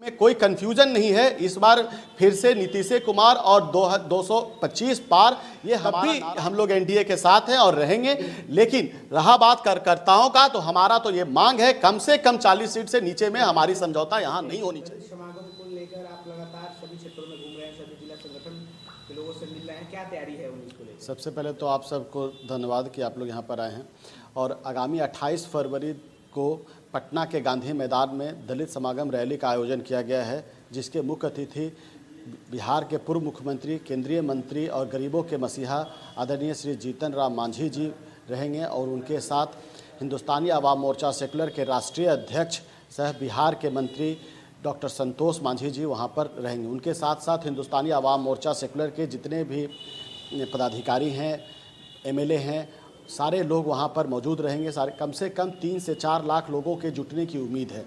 में कोई कंफ्यूजन नहीं है। इस बार फिर से नीतीश कुमार और 225 पार, ये हम लोग एनडीए के साथ हैं और रहेंगे। लेकिन रहा बात कार्यकर्ताओं का, तो हमारा तो ये मांग है कम से कम 40 सीट से नीचे में हमारी समझौता यहाँ नहीं होनी चाहिए। समागम को लेकर आप लगातार सभी क्षेत्रों में घूम रहे हैं, सभी जिला संगठन के लोगों से मिल रहे हैं, क्या तैयारी है उनको लेकर? सबसे पहले तो आप सबको धन्यवाद कि आप लोग यहाँ पर आए हैं। और आगामी 28 फरवरी को पटना के गांधी मैदान में दलित समागम रैली का आयोजन किया गया है, जिसके मुख्य अतिथि बिहार के पूर्व मुख्यमंत्री, केंद्रीय मंत्री और गरीबों के मसीहा आदरणीय श्री जीतन राम मांझी जी रहेंगे। और उनके साथ हिंदुस्तानी आवाम मोर्चा सेकुलर के राष्ट्रीय अध्यक्ष सह बिहार के मंत्री डॉक्टर संतोष मांझी जी वहाँ पर रहेंगे। उनके साथ साथ हिंदुस्तानी आवाम मोर्चा सेकुलर के जितने भी पदाधिकारी हैं, एमएलए हैं, सारे लोग वहाँ पर मौजूद रहेंगे। सारे कम से कम 3 से 4 लाख लोगों के जुटने की उम्मीद है।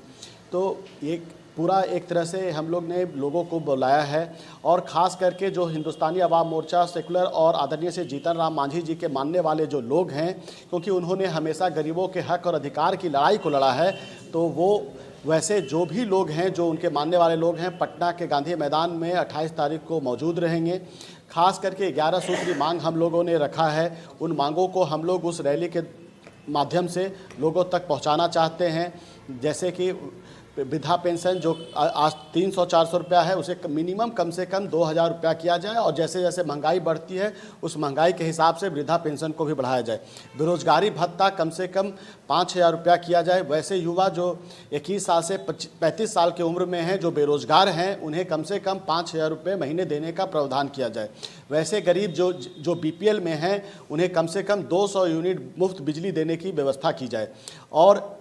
तो एक पूरा एक तरह से हम लोग ने लोगों को बुलाया है। और ख़ास करके जो हिंदुस्तानी आवाम मोर्चा सेकुलर और आदरणीय से जीतन राम मांझी जी के मानने वाले जो लोग हैं, क्योंकि उन्होंने हमेशा गरीबों के हक और अधिकार की लड़ाई को लड़ा है, तो वो वैसे जो भी लोग हैं, जो उनके मानने वाले लोग हैं, पटना के गांधी मैदान में 28 तारीख को मौजूद रहेंगे। खास करके 11 सूत्री मांग हम लोगों ने रखा है। उन मांगों को हम लोग उस रैली के माध्यम से लोगों तक पहुंचाना चाहते हैं। जैसे कि वृद्धा पेंशन जो आज 300-400 रुपया है, उसे मिनिमम कम से कम 2000 रुपया किया जाए। और जैसे जैसे महंगाई बढ़ती है, उस महंगाई के हिसाब से वृद्धा पेंशन को भी बढ़ाया जाए। बेरोजगारी भत्ता कम से कम 5000 रुपया किया जाए। वैसे युवा जो 21 साल से 35 साल की उम्र में हैं, जो बेरोजगार हैं, उन्हें कम से कम 5000 रुपये महीने देने का प्रावधान किया जाए। वैसे गरीब जो बीपीएल में हैं, उन्हें कम से कम 200 यूनिट मुफ्त बिजली देने की व्यवस्था की जाए। और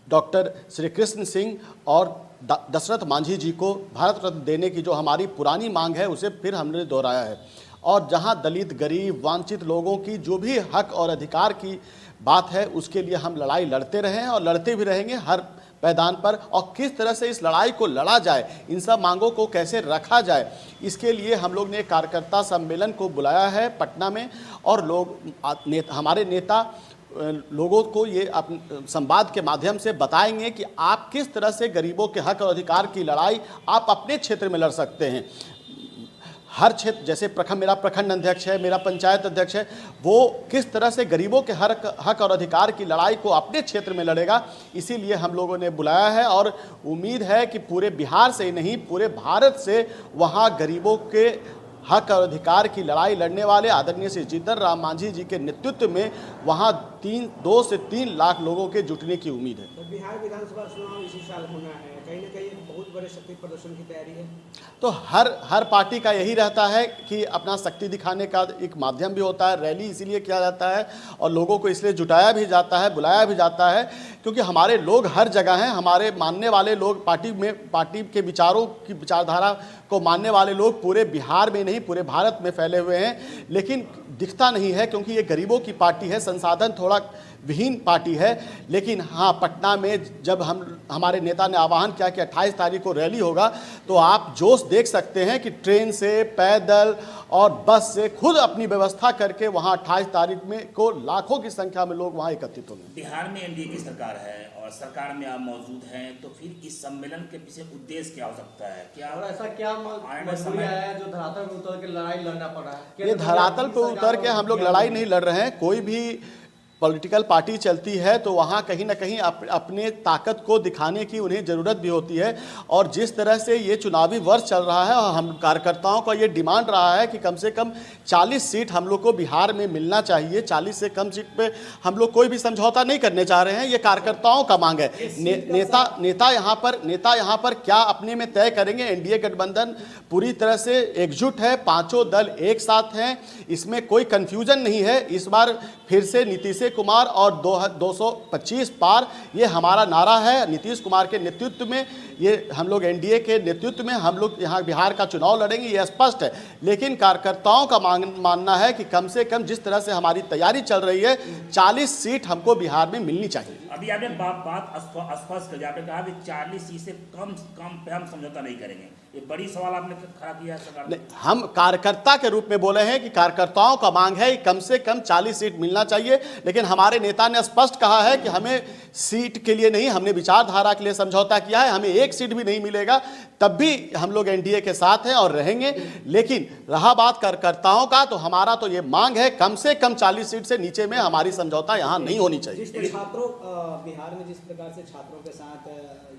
डॉक्टर श्री कृष्ण सिंह और दशरथ मांझी जी को भारत रत्न देने की जो हमारी पुरानी मांग है, उसे फिर हमने दोहराया है। और जहां दलित, गरीब, वांछित लोगों की जो भी हक और अधिकार की बात है, उसके लिए हम लड़ाई लड़ते रहे हैं और लड़ते भी रहेंगे हर मैदान पर। और किस तरह से इस लड़ाई को लड़ा जाए, इन सब मांगों को कैसे रखा जाए, इसके लिए हम लोग ने कार्यकर्ता सम्मेलन को बुलाया है पटना में। और हमारे नेता लोगों को ये संवाद के माध्यम से बताएंगे कि आप किस तरह से गरीबों के हक और अधिकार की लड़ाई आप अपने क्षेत्र में लड़ सकते हैं। हर क्षेत्र, जैसे मेरा प्रखंड अध्यक्ष है, मेरा पंचायत अध्यक्ष है, वो किस तरह से गरीबों के हक और अधिकार की लड़ाई को अपने क्षेत्र में लड़ेगा, इसीलिए हम लोगों ने बुलाया है। और उम्मीद है कि पूरे बिहार से ही नहीं, पूरे भारत से वहाँ गरीबों के हक और अधिकार की लड़ाई लड़ने वाले आदरणीय श्री जीतन राम मांझी जी के नेतृत्व में वहाँ 2 से 3 लाख लोगों के जुटने की उम्मीद है। तो बिहार विधानसभा चुनाव इसी साल होना है, कहीं ना कहीं बहुत बड़े शक्ति प्रदर्शन की तैयारी है। तो हर पार्टी का यही रहता है कि अपना शक्ति दिखाने का एक माध्यम भी होता है। रैली इसीलिए किया जाता है और लोगों को इसलिए जुटाया भी जाता है, बुलाया भी जाता है, क्योंकि हमारे लोग हर जगह हैं। हमारे मानने वाले लोग, पार्टी के विचारों की विचारधारा को मानने वाले लोग पूरे बिहार में नहीं, पूरे भारत में फैले हुए हैं। लेकिन दिखता नहीं है, क्योंकि ये गरीबों की पार्टी है, संसाधन थोड़ा विहीन पार्टी है। लेकिन हाँ, पटना में जब हमारे नेता ने आह्वान किया कि 28 तारीख को रैली होगा, तो आप जोश देख सकते हैं कि ट्रेन से, पैदल और बस से खुद अपनी व्यवस्था करके वहाँ 28 तारीख में को लाखों की संख्या में लोग वहाँ एकत्रित होंगे। बिहार में एनडीए की सरकार है और सरकार में आप मौजूद हैं, तो फिर इस सम्मेलन के पीछे उद्देश्य क्या हो सकता है? क्या और ऐसा क्या मजबूरी है जो धरातल पर उतर के लड़ाई लड़ना पड़ा है? ये धरातल पर उतर के हम लोग लड़ाई नहीं लड़ रहे हैं। कोई भी पॉलिटिकल पार्टी चलती है तो वहाँ कहीं ना कहीं अपने ताकत को दिखाने की उन्हें ज़रूरत भी होती है। और जिस तरह से ये चुनावी वर्ष चल रहा है, और हम कार्यकर्ताओं का ये डिमांड रहा है कि कम से कम 40 सीट हम लोग को बिहार में मिलना चाहिए। 40 से कम सीट पे हम लोग कोई भी समझौता नहीं करने चाह रहे हैं, ये कार्यकर्ताओं का मांग है। नेता यहाँ पर क्या अपने में तय करेंगे। एनडीए गठबंधन पूरी तरह से एकजुट है, 5 दल एक साथ हैं, इसमें कोई कन्फ्यूजन नहीं है। इस बार फिर से नीतीश कुमार और 225 पार, ये हमारा नारा है। नीतीश कुमार के नेतृत्व में, ये हम लोग एनडीए के नेतृत्व में हम लोग यहाँ बिहार का चुनाव लड़ेंगे, ये स्पष्ट है। लेकिन कार्यकर्ताओं का मानना है कि कम से कम जिस तरह से हमारी तैयारी चल रही है, 40 सीट हमको बिहार में मिलनी चाहिए। अभी आपने बात स्पष्ट कर दी, आपने कहा कि 40 सीट से कम पे हम समझौता नहीं करेंगे। ये बड़ी सवाल आपने खड़ा किया है सरकार ने। हम कार्यकर्ता के रूप में बोले हैं कि कार्यकर्ताओं का मांग है कि कम से कम 40 सीट मिलना चाहिए, लेकिन हमारे नेता ने स्पष्ट कहा है कि हमें सीट के लिए नहीं, हमने विचारधारा के लिए समझौता किया है, हमें एक सीट भी नहीं मिलेगा तब भी हम लोग एनडीए के साथ हैं और रहेंगे। लेकिन रहा बात कार्यकर्ताओं का, तो हमारा तो ये मांग है कम से कम 40 सीट से नीचे में हमारी समझौता यहाँ नहीं होनी चाहिए। जिस छात्रों बिहार में जिस प्रकार से छात्रों के साथ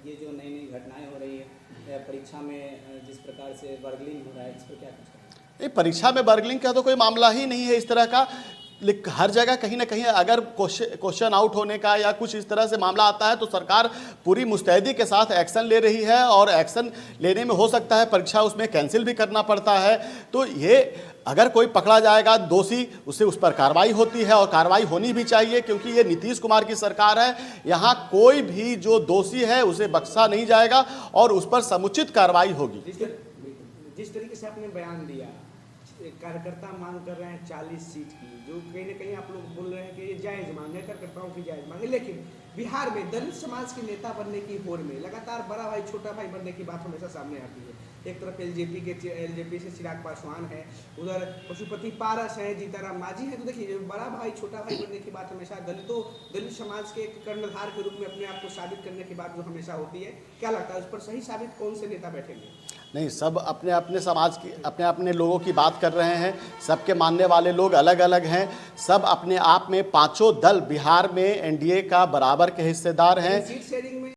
ये जो नई नई घटनाएं हो रही है, परीक्षा में जिस प्रकार से बर्गलिंग हो रहा है, इस पर क्या कुछ कहें? नहीं, परीक्षा में बर्गलिंग का तो कोई मामला ही नहीं है इस तरह का। हर जगह कहीं ना कहीं अगर क्वेश्चन आउट होने का या कुछ इस तरह से मामला आता है तो सरकार पूरी मुस्तैदी के साथ एक्शन ले रही है, और एक्शन लेने में हो सकता है परीक्षा उसमें कैंसिल भी करना पड़ता है। तो ये अगर कोई पकड़ा जाएगा दोषी, उससे उस पर कार्रवाई होती है और कार्रवाई होनी भी चाहिए, क्योंकि ये नीतीश कुमार की सरकार है। यहाँ कोई भी जो दोषी है उसे बख्शा नहीं जाएगा और उस पर समुचित कार्रवाई होगी। जिस तरीके से आपने बयान दिया, कार्यकर्ता मांग कर रहे हैं 40 सीट की, जो कहीं ना कहीं आप लोग बोल रहे हैं कि ये जायज़ मांग है, कार्यकर्ताओं की जायज़ मांग है, लेकिन बिहार में दलित समाज के नेता बनने की होड़ में लगातार बड़ा भाई छोटा भाई बनने की बात हमेशा सामने आती है। एक तरफ एलजेपी से चिराग पासवान है, उधर पशुपति पारस है, जीताराम मांझी है। तो देखिए, बड़ा भाई छोटा भाई बनने की बात हमेशा दलित समाज के एक कर्णधार के रूप में अपने आप को साबित करने की बात जो हमेशा होती है, क्या लगता है उस पर सही साबित कौन से नेता बैठेंगे? नहीं, सब अपने अपने समाज की अपने अपने लोगों की बात कर रहे हैं, सबके मानने वाले लोग अलग अलग हैं। सब अपने आप में पांचों दल बिहार में एनडीए का बराबर के हिस्सेदार हैं। सीट शेयरिंग में